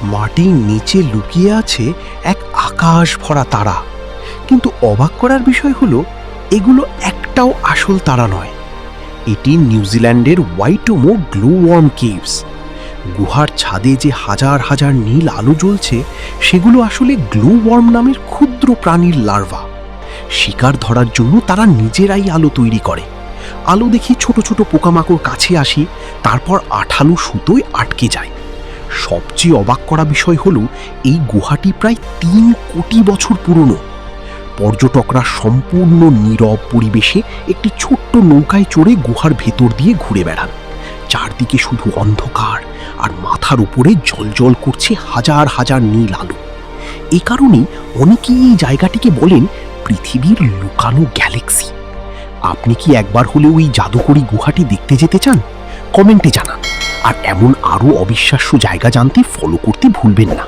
মাটির নিচে লুকিয়ে আছে এক আকাশ ভরা তারা। কিন্তু অবাক করার বিষয় হলো, এগুলো একটাও আসল তারা নয়। এটি নিউজিল্যান্ডের ওয়াইটোমো গ্লোওয়ার্ম কেভস। গুহার ছাদে যে হাজার হাজার নীল আলো জ্বলছে, সেগুলো আসলে গ্লোওয়ার্ম নামের ক্ষুদ্র প্রাণীর লার্ভা। শিকার ধরার জন্য তারা নিজেরাই আলো তৈরি করে। আলো দেখি ছোট ছোট পোকামাকড় কাছে আসি, তারপর আঠালো সুতোয় আটকে যায়। সবচেয়ে অবাক করা বিষয় হলো, এই গুহাটি প্রায় 3 কোটি বছর পুরনো। পর্যটকরা সম্পূর্ণ নীরব পরিবেশে একটি ছোট্ট নৌকায় চড়ে গুহার ভেতর দিয়ে ঘুরে বেড়ান। চারদিকে শুধু অন্ধকার, আর মাথার উপরে জ্বলজ্বল করছে হাজার হাজার নীল আলো। এ কারণেই অনেকেই এই জায়গাটিকে বলেন পৃথিবীর লুকানো গ্যালাক্সি। আপনি কি একবার হলেও এই জাদুকরী গুহাটি দেখতে যেতে চান? কমেন্টে জানান। আর এমন আরও অবিশ্বাস্য জায়গা জানতে ফলো করতে ভুলবেন না।